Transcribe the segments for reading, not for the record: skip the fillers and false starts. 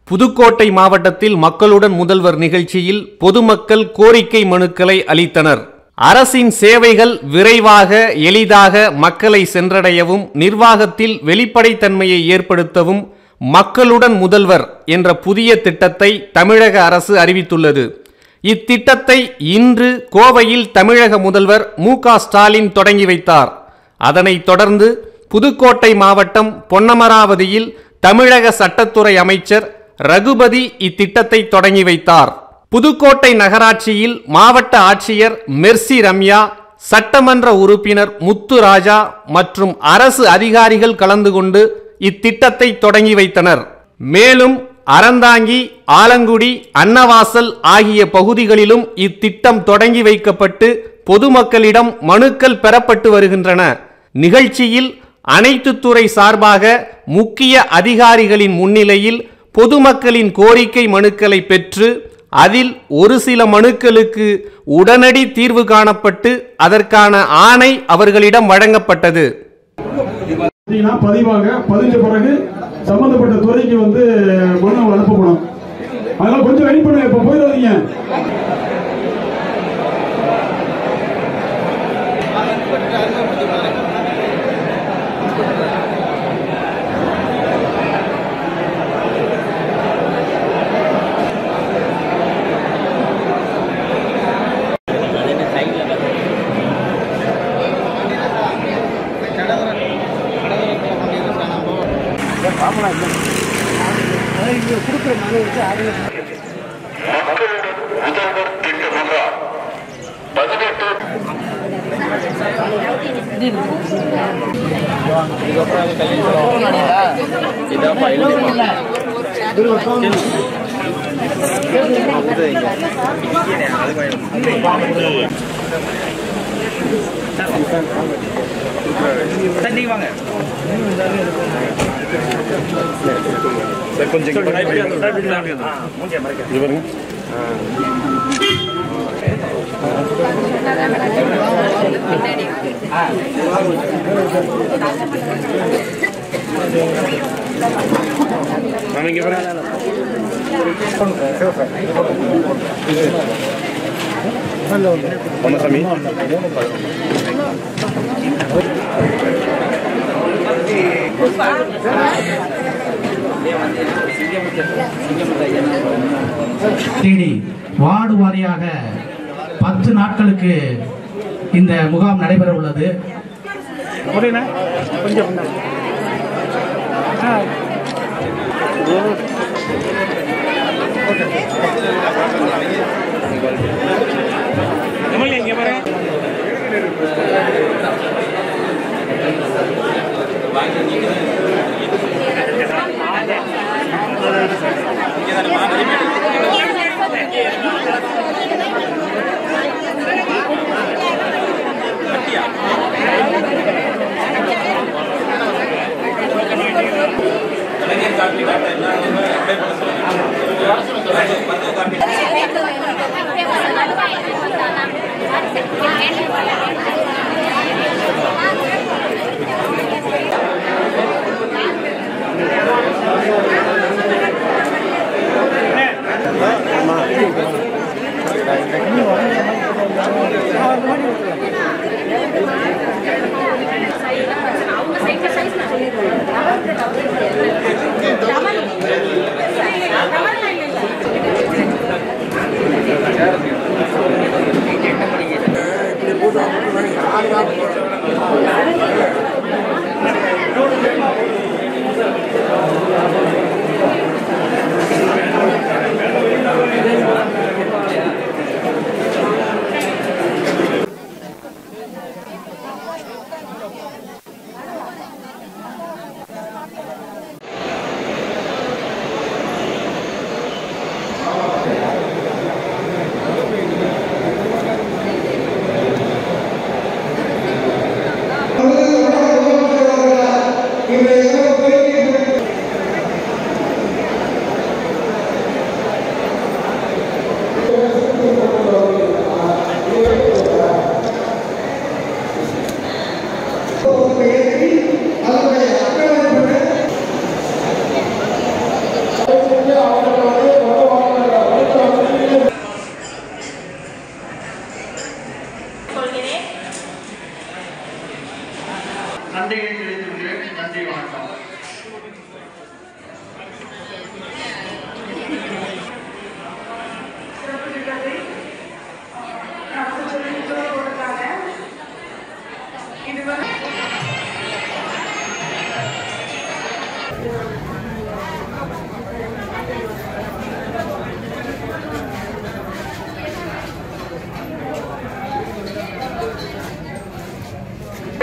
புதுக்கோட்டை மாவட்டத்தில் மக்களுடன் முதல்வர் நிகழ்ச்சியில் பொதுமக்கள் கோரிக்கை மனுக்களை அளித்தனர். அரசின் சேவைகள் விரைவாக எளிதாக மக்களை சென்றடையவும் நிர்வாகத்தில் வெளிப்படைத்தன்மையை ஏற்படுத்தவும் மக்களுடன் முதல்வர் என்ற புதிய திட்டத்தை தமிழக அரசு அறிவித்துள்ளது. இத்திட்டத்தை இன்று கோவையில் தமிழக முதல்வர் மு.க. ஸ்டாலின் தொடங்கி வைத்தார். அதனைத் தொடர்ந்து புதுக்கோட்டை மாவட்டம் பொன்னமராவதியில் தமிழக சட்டத்துறை அமைச்சர் ரகுபதி இத்திட்டத்தை தொடங்கி வைத்தார். புதுக்கோட்டை நகராட்சியில் மாவட்ட ஆட்சியர் மெர்சி ரம்யா, சட்டமன்ற உறுப்பினர் முத்துராஜா மற்றும் அரசு அதிகாரிகள் கலந்து கொண்டு இத்திட்டத்தை தொடங்கி வைத்தனர். மேலும் அறந்தாங்கி, ஆலங்குடி, அன்னவாசல் ஆகிய பகுதிகளிலும் இத்திட்டம் தொடங்கி வைக்கப்பட்டு பொதுமக்களிடம் மனுக்கள் பெறப்பட்டு வருகின்றன. நிகழ்ச்சியில் அனைத்து துறை சார்பாக முக்கிய அதிகாரிகளின் முன்னிலையில் பொதுமக்களின் கோரிக்கை மனுக்களை பெற்று அதில் ஒரு சில மனுக்களுக்கு உடனடி தீர்வு காணப்பட்டு அதற்கான ஆணை அவர்களிடம் வழங்கப்பட்டது. பதிவாக பதிஞ்ச பிறகு சம்பந்தப்பட்ட துறைக்கு மனு அனுப்பப்படும். அதனால கொஞ்சம் வெயிட் பண்ணுங்க, இப்ப போயிடாதீங்க. வார்டு வாரியாக 10 நாட்களுக்கு இந்த முகாம் நடைபெற உள்ளது.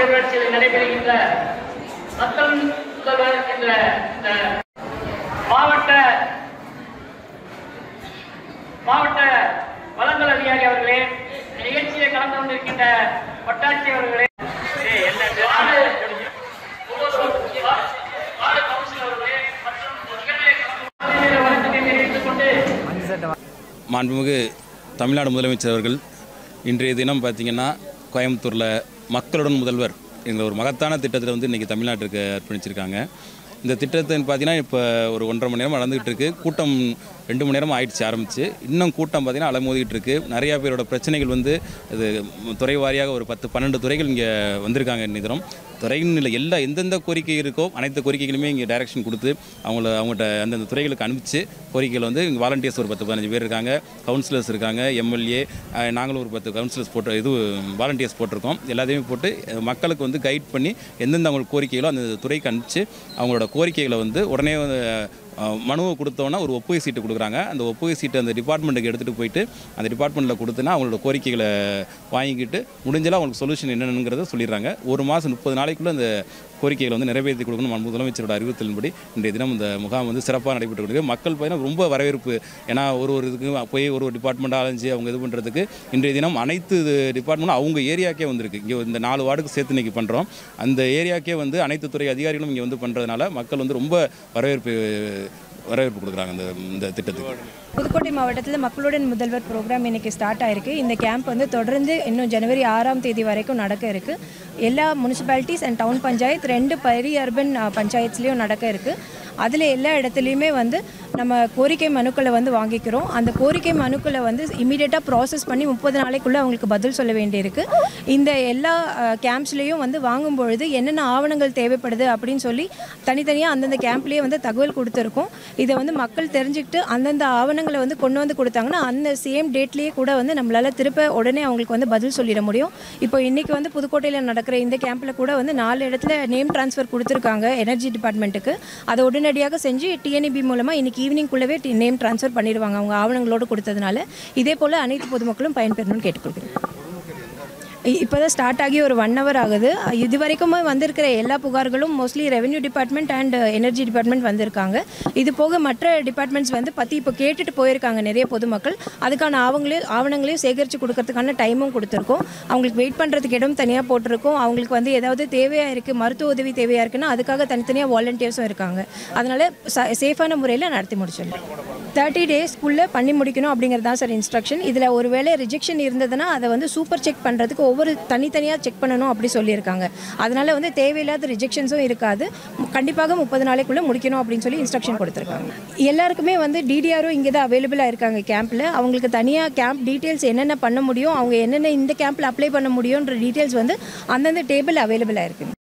பேரூராட்சியில் நடைபெறுகின்ற மக்கள் முதல்வர் என்ற மாவட்ட வளங்கள் அதிகாரி அவர்களே, நிகழ்ச்சியை கலந்து கொண்டிருக்கின்ற வட்டாட்சியர் அவர்களே, மாண்புமிகு தமிழ்நாடு முதலமைச்சர் அவர்கள் இன்றைய தினம் பார்த்திங்கன்னா கோயம்புத்தூரில் மக்களுடன் முதல்வர் என்ற ஒரு மகத்தான திட்டத்தில் வந்து இன்றைக்கி தமிழ்நாட்டுக்கு அர்ப்பணிச்சிருக்காங்க. இந்த திட்டத்தை பார்த்தீங்கன்னா இப்போ ஒரு 1.5 மணி நேரம் நடந்துகிட்டு இருக்குது. கூட்டம் 2 மணி நேரம் ஆயிடுச்சு ஆரம்பித்து. இன்னும் கூட்டம் பார்த்திங்கன்னா அலைமோதிக்கிட்டு இருக்குது. நிறையா பேரோட பிரச்சனைகள் வந்து இது துறை வாரியாக ஒரு 10-12 துறைகள் இங்கே வந்திருக்காங்க. இன்னும் துறைன்னு இல்லை, எல்லா எந்தெந்த கோரிக்கை இருக்கோ அனைத்து கோரிக்கைகளுமே இங்கே டைரக்ஷன் கொடுத்து அவங்கள்ட்ட அந்தந்த துறைகளுக்கு அனுப்பிச்சு கோரிக்கைகள் வந்து இங்கே வாலண்டியர்ஸ் ஒரு 10-15 பேர் இருக்காங்க, கவுன்சிலர்ஸ் இருக்காங்க, எம்எல்ஏ, நாங்களும் ஒரு 10 கவுன்சிலர்ஸ் வாலண்டியர்ஸ் போட்டிருக்கோம். எல்லாத்தையுமே போட்டு மக்களுக்கு வந்து கைட் பண்ணி எந்தெந்த அவங்களுக்கு கோரிக்கைகளோ அந்த துறைக்கு அனுப்பிச்சு அவங்களோட கோரிக்கைகளை வந்து உடனே மனுவை கொடுத்தோன்னா ஒரு ஒப்புகை சீட்டு கொடுக்குறாங்க. அந்த ஒப்புகை சீட்டு அந்த டிபார்ட்மெண்ட்டுக்கு எடுத்துகிட்டு போயிட்டு அந்த டிபார்ட்மெண்ட்டில் கொடுத்துனா அவங்களோட கோரிக்கைகளை வாங்கிக்கிட்டு முடிஞ்சலாம் அவங்களுக்கு சொல்யூஷன் என்னென்னுங்கிறத சொல்லிடுறாங்க. ஒரு மாதம் 30 நாளைக்குள்ளே அந்த கோரிக்கைகளை வந்து நிறைவேற்றி கொடுக்கணும். முதலமைச்சரோட அறிவுறுத்தலின்படி இன்றைய தினம் இந்த முகாம் வந்து சிறப்பாக நடைபெற்று கொடுக்குது. மக்கள் பார்த்தீங்கன்னா ரொம்ப வரவேற்பு. ஏன்னா ஒரு இதுக்கு போய் ஒரு டிபார்ட்மெண்ட்டாக அலைஞ்சு அவங்க இது பண்ணுறதுக்கு இன்றைய தினம் அனைத்து டிபார்ட்மெண்ட்டும் அவங்க ஏரியாக்கே வந்திருக்கு. இங்கே இந்த 4 வார்டுக்கு சேர்த்து இன்றைக்கி பண்ணுறோம். அந்த ஏரியாக்கே வந்து அனைத்து துறை அதிகாரிகளும் இங்கே வந்து பண்ணுறதுனால மக்கள் வந்து ரொம்ப வரவேற்பு கொடுக்குறாங்க இந்த திட்டத்துக்கு. புதுக்கோட்டை மாவட்டத்தில் மக்களுடன் முதல்வர் ப்ரோக்ராம் இன்றைக்கி ஸ்டார்ட் ஆகிருக்கு. இந்த கேம்ப் வந்து தொடர்ந்து இன்னும் ஜனவரி 6ஆம் தேதி வரைக்கும் நடக்க இருக்குது. எல்லா முனிசிபாலிட்டிஸ் அண்ட் டவுன் பஞ்சாயத்து 2 பெரிய அர்பன் பஞ்சாயத்துலேயும் நடக்க இருக்குது. அதில் எல்லா இடத்துலையுமே வந்து நம்ம கோரிக்கை மனுக்களை வந்து வாங்கிக்கிறோம். அந்த கோரிக்கை மனுக்களை வந்து இமீடியட்டாக ப்ராசஸ் பண்ணி 30 நாளைக்குள்ளே அவங்களுக்கு பதில் சொல்ல வேண்டியிருக்கு. இந்த எல்லா கேம்ப்ஸ்லேயும் வந்து வாங்கும்பொழுது என்னென்ன ஆவணங்கள் தேவைப்படுது அப்படின்னு சொல்லி தனித்தனியாக அந்தந்த கேம்ப்லேயே வந்து தகவல் கொடுத்துருக்கோம். இதை வந்து மக்கள் தெரிஞ்சுக்கிட்டு அந்தந்த ஆவணங்களை வந்து கொண்டு வந்து கொடுத்தாங்கன்னா அந்த சேம் டேட்லேயே கூட வந்து நம்மளால் திருப்ப உடனே அவங்களுக்கு வந்து பதில் சொல்லிட முடியும். இப்போ இன்றைக்கி வந்து புதுக்கோட்டையில் நடக்கிற இந்த கேம்பில் கூட வந்து 4 இடத்துல நேம் ட்ரான்ஸ்ஃபர் கொடுத்துருக்காங்க எனர்ஜி டிபார்ட்மெண்ட்டுக்கு. அதை உடனடியாக செஞ்சு டிஎன்இபி மூலமாக இன்றைக்கி ஈவினிங்குள்ளவே நேம் ட்ரான்ஸ்ஃபர் பண்ணிடுவாங்க அவங்க ஆவணங்களோடு கொடுத்ததுனால. இதே போல் அனைத்து பொதுமக்களும் பயன்பெறணும்னு கேட்டுக்கொள்கிறேன். இப்போ தான் ஸ்டார்ட் ஆகி ஒரு 1 hour ஆகுது. இது வரைக்கும் வந்திருக்கிற எல்லா புகார்களும் mostly revenue department and energy department வந்திருக்காங்க. இது போக மற்ற டிபார்ட்மெண்ட்ஸ் வந்து பற்றி இப்போ கேட்டுட்டு போயிருக்காங்க நிறைய பொதுமக்கள். அதுக்கான ஆவணங்களையும் சேகரித்து கொடுக்கறதுக்கான டைமும் கொடுத்துருக்கோம். அவங்களுக்கு வெயிட் பண்ணுறதுக்கு இடம் தனியாக போட்டிருக்கோம். அவங்களுக்கு வந்து ஏதாவது தேவையாக இருக்குது, மருத்துவ உதவி தேவையாக இருக்குன்னா அதுக்காக தனித்தனியாக வாலண்டியர்ஸும் இருக்காங்க. அதனால் சேஃபான முறையில் நடத்தி முடிச்சிடலாம். 30 டேஸ்க்குள்ளே பண்ணி முடிக்கணும் அப்படிங்கிறது தான் சார் இன்ஸ்ட்ரக்ஷன். இதில் ஒரு வேளை ரிஜெக்ஷன் இருந்ததுன்னா அதை வந்து சூப்பர் செக் பண்ணுறதுக்கு ஒவ்வொரு தனித்தனியாக செக் பண்ணணும் அப்படி சொல்லியிருக்காங்க. அதனால் வந்து தேவையில்லாத ரிஜெக்ஷன்ஸும் இருக்காது. கண்டிப்பாக 30 நாளைக்குள்ளே முடிக்கணும் அப்படின்னு சொல்லி இன்ஸ்ட்ரக்ஷன் கொடுத்துருக்காங்க. எல்லாருக்குமே வந்து டிடிஆரும் இங்கே தான் அவைலபிளாக இருக்காங்க கேம்பில். அவங்களுக்கு தனியாக கேம்ப் டீட்டெயில்ஸ் என்னென்ன பண்ண முடியும், அவங்க என்னென்ன இந்த கேம்பில் அப்ளை பண்ண முடியுன்ற டீட்டெயில்ஸ் வந்து அந்தந்த டேபிள் அவைலபிளாக இருக்குது.